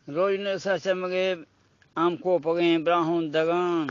Roine sachamage amko page brahon dagan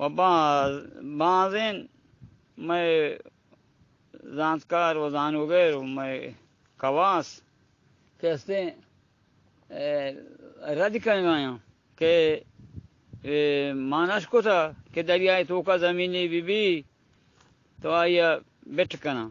بعضين ما زانتكار وزان وغيره ما كواس كيستين راديكال مايا کہ مانش کو تھا کہ دریائے تو کا زمینی بی تو آیا بیٹ کنا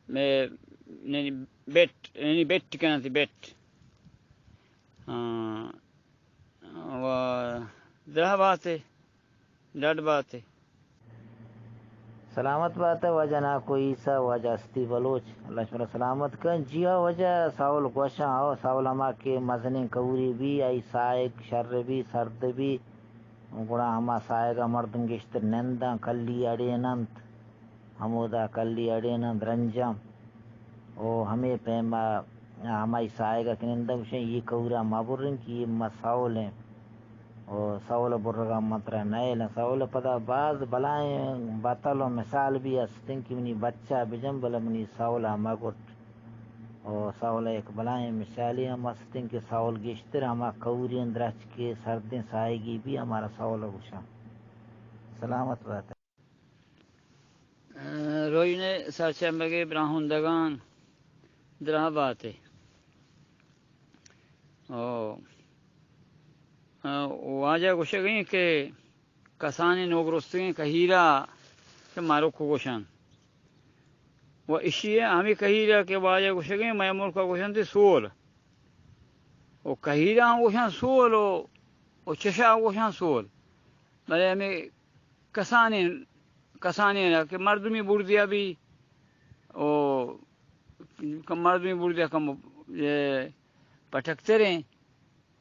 میں بیٹ کنا تھی بیٹ درہ بات ہے ڈٹ بات ہے سلامت بات ہے وجہ نہ کوئی سا وجہ استی بلوچ اللہ شمر سلامت کن جیا وجہ ساول گوشاں آو ساول ہما کے مزنیں کوری بھی آئی سائق شر بھی سرد بھی گڑا ہما سائقہ مردم گشتر نندہ کلی اڑے نند ہمودا کلی اڑے نند رنجم او ہمیں پیما ہمائی سائقہ کنندہ گوشیں یہ کورا مابرن کی یہ مساول ہیں اور ساول برگا مطرح نیل ساول پدا بعض بلائیں بطلوں مثال بھی استن کی منی بچہ بجم بلا منی ساول ہما گٹ اور ساول ایک بلائیں مثالی ہم استن کے ساول گشتر ہما کوری اندرچ کے سردیں سائیگی بھی ہمارا ساول گوشا سلامت بات ہے روی نے سرچمبگی براہندگان درہ بات ہے واجہ گوشہ گئیں کہ کسانی نوگرستگیں کہیرہ کہ مارو کو گوشن و اشیہ ہمیں کہیرہ کہ واجہ گوشہ گئیں میمور کا گوشن تھی سول و کہیرہ ہم گوشن سول و چشا گوشن سول بلے ہمیں کسانی کہ مردمی بردیا بھی مردمی بردیا کم پٹکتے رہیں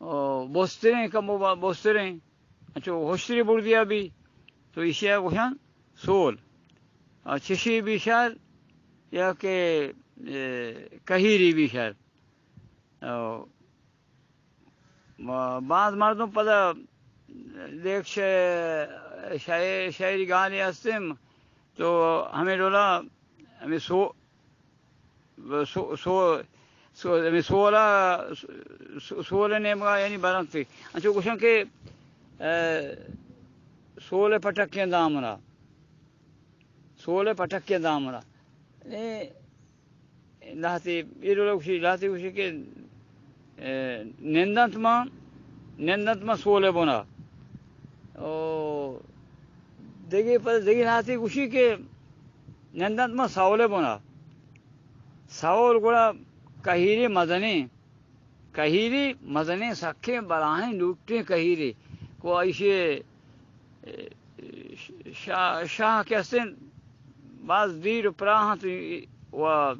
بوستریں کم بوستریں اچھا ہوشتری بردیا بھی تو اشیاء گوشن سول اور چشی بھی شر یا کہ کہیری بھی شر بعض مردوں پدا دیکھ شاعری گانے استم تو ہمیں ڈولا ہمیں سولہ نیمگا یعنی برنگ تھی اچھا گوشن کہ سولہ پٹکیں دامرا لاتی یہ لاتی گوشی کہ نندنت ما سولہ بنا دیگی لاتی گوشی کہ نندنت ما ساولہ بنا ساول گوڑا کہیری مدنی سکھیں بلاہیں لوٹیں کہیری کو ایشے شاہ کہستیں بعض دیر پراہاں و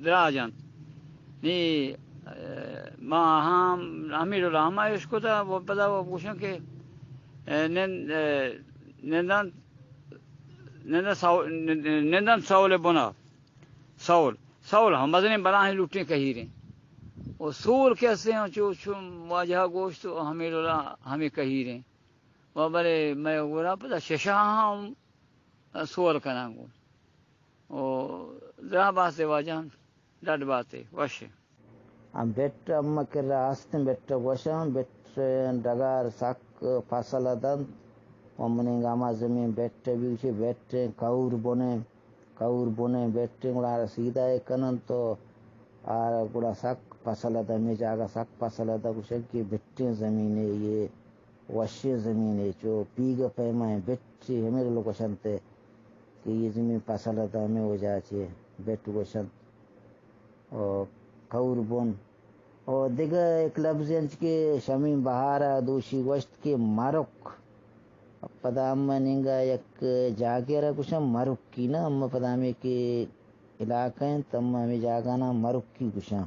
دراجن نی ہمیں رولا ہما اس کو تھا وہ پدا وہ پوچھیں کہ نندن ساول بنا ساول ہم مدنی بلاہیں لوٹیں کہیریں اور سول کیسے ہیں چم واجہ گوشت ہمیں رولا ہمیں کہیریں وہ بلے میں گورا پتا ششاہ ہوں سول کنا گو درہ بات ہے واجہ ڈٹ بات ہے وش بیٹ اما کر آستن بیٹ گوشاں بیٹ ڈگار سک فصل دن ومنیں گاما زمین بیٹ بیوشی بیٹ کور بنے بیٹ گڑا سیدھا کنن تو آر گڑا سک فصل ادا میں جاگا سک فصل ادا گوشن کی بٹیں زمین ہے یہ وشی زمین ہے جو پیگا پیمائیں بٹی ہمیں لوگ گوشنتے کہ یہ زمین فصل ادا میں ہو جاچے بیٹ گوشن اور کور بون اور دیگر ایک لفظ انچ کے شمیم بہارا دوشی گوشت کے مرک پدا اما ننگا یک جاگے رہا گوشن مرک کی نا اما پدا میں کے علاقہ ہیں تو اما ہمیں جاگانا مرک کی گوشن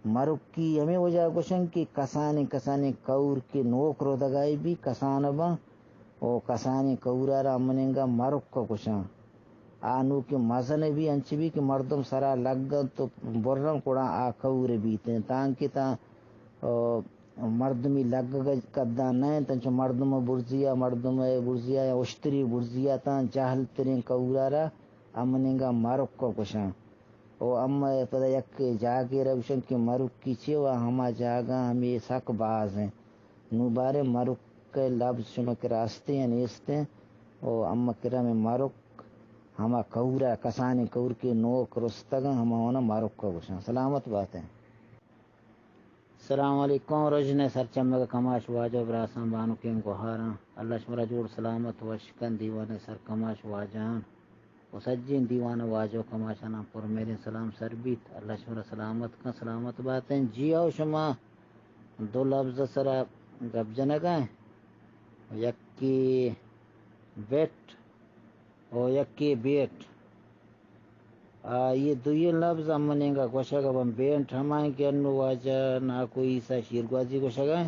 مرک کی ہمیں وجہ گوشن کی کسانے کور کے نوک رو دگائی بھی کسان با او کسانے کورا را اما ننگا مرک کا گوشن آنو کے مزن بھی انچ بھی کہ مردم سرا لگن تو برن کوڑا آ کور بیتے ہیں تانکہ تا مردمی لگ کدا نہیں تنچو مردم برزیا یا اشتری برزیا تا جہل ترین کورارا امنگا مرک کو کشاں او اما پدا یک جاگے روشن کے مرک کی چھے و ہما جاگا ہمیں سک باز ہیں نو بارے مرک کے لفظ شما کے راستے ہیں نیستے ہیں او اما کرا میں مرک ہما کورا کسانی کور کے نوک رستگا ہما ہونا مرک کو کشاں سلامت بات ہے السلام علیکم رجنے سر چمگا کماش واجو براسان بانو کیم کو ہاراں اللہ شمرا جوڑ سلامت وشکن دیوانے سر کماش واجان و سجین دیوان واجو کماشانا پر میرے سلام سر بیت اللہ شمرا سلامت کا سلامت باتیں جی آو شما دو لفظ سرا گب جنگائیں یکی بیٹ او یکی بیٹ یہ دوئی لفظ امنے گا گوشا گا بم بینٹ ہمائیں کہ انو واجہ نا کوئی سا شیرگوازی گوشا گا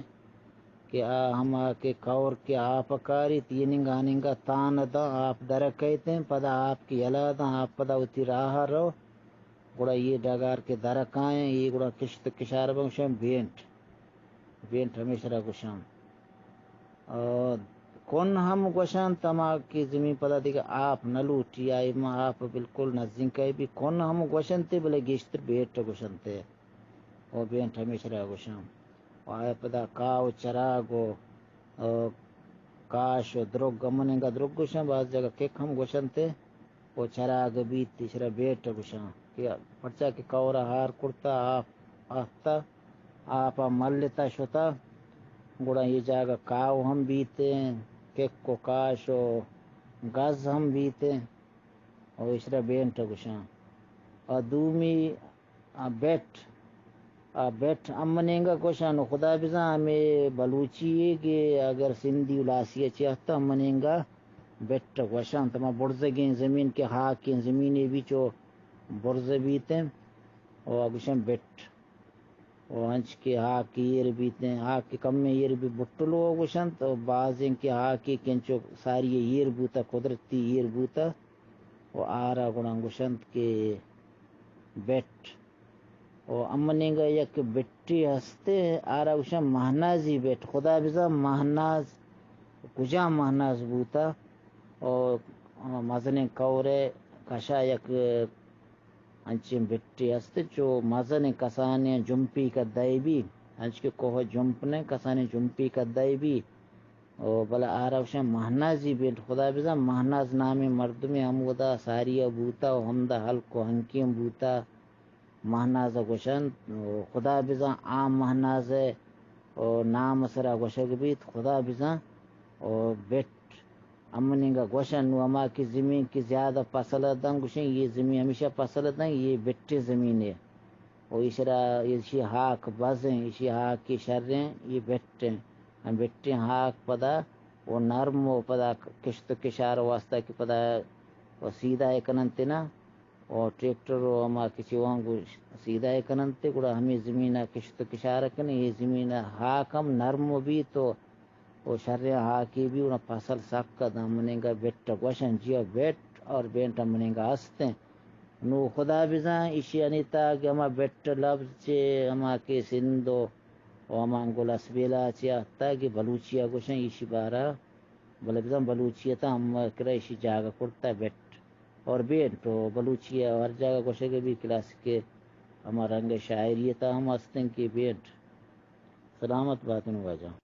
کہ ہما کے کور کے آپ کاری تیننگا آننگا تان دا آپ درکیتے ہیں پدا آپ کی یلا دا آپ پدا اتی راہ رو گوڑا یہ ڈگار کے درکائیں یہ گوڑا کشت کشار بمشم بینٹ ہمیشہ را گوشم کون ہم گوشان تما کی زمین پدا دیگا آپ نلوٹی آئی ما آپ بالکل نزدین کئی بھی کون ہم گوشن تے بلے گیشتر بیٹ گوشن تے او بینٹ ہمیشہ را گوشم آیا پدا کاو چراغو کاش درگ امنے گا درگ گوشن بعض جگہ کک ہم گوشن تے او چراغ بیت تیسرا بیٹ گوشن پرچا کہ کورا ہار کرتا آپ آفتا آپا ملتا شتا گوڑا یہ جاگا کاو ہم بیتے ہیں کک کو کاش و گاز ہم بیتے اور اسرا بینٹ گوشاں اور دومی بیٹ امنینگا گوشاں خدا بزا ہمیں بلوچی ہے کہ اگر سندھی الاسی چاہتا امنینگا بیٹ گوشاں تما برزگیں زمین کے ہاکیں زمینیں بھی چو برز بیتے ہیں اور گوشاں بیٹ اور ہنچ کے ہاکی یہ بیتے ہیں ہاکی کم میں یہ بھی بٹلو گوشن تو بعض ان کے ہاکی کنچو ساری یہ بوتا قدرتی یہ بوتا وہ آرا گوڑا گوشن کے بیٹ اور امنینگا یک بٹی ہستے آرا گوشن مہنازی بیٹ خدا بزا مہناز کجا مہناز بوتا اور مزن کورے کشا یک انچیں بٹی ہستے جو مزن کسانے جمپی کا دائی بھی انچ کے کوہ جمپنے کسانے جمپی کا دائی بھی او بلا آراوشن مہنازی بیٹ خدا بزا مہناز نامی مردمی ہم ودا ساریا بوتا و ہم دا حلق و ہنکیم بوتا مہناز گوشن خدا بزا عام مہناز ہے اور نام سرا گوشگ بیت خدا بزا اور بیٹ امنینگا گوشن نو اما کی زمین کی زیادہ پسل دن گوشن یہ زمین ہمیشہ پسل دن یہ بیٹی زمین ہے اور اسی ہاک بازیں اسی ہاک کی شریں یہ بیٹیں ہم بیٹیں ہاک پدا وہ نرم و پدا کشت کشار واسطہ کی پدا سیدھا کننتے نا اور ٹریکٹر و اما کسی وانگو سیدھا کننتے گوڑا ہمیں زمینہ کشت کشار کنے یہ زمینہ ہاک ہم نرم بھی تو وہ شرع ہاکی بھی انہا فصل سکا دا منینگا بیٹ گوشن جیا بیٹ اور بینٹ منینگا ہستے نو خدا بزا اسی انیتا کہ ہما بیٹ لفظ چے ہما کے سندو و ہما انگولا سبیلا چے آتا کہ بلوچیا گوشن اسی بارا بلا بزا بلوچیتا ہم کرا اسی جاگا کرتا بیٹ اور بینٹ و بلوچیا ہر جاگا گوشن بھی کلاس کے ہما رنگ شاعریتا ہم ہستن کی بینٹ سلامت باتن واجہ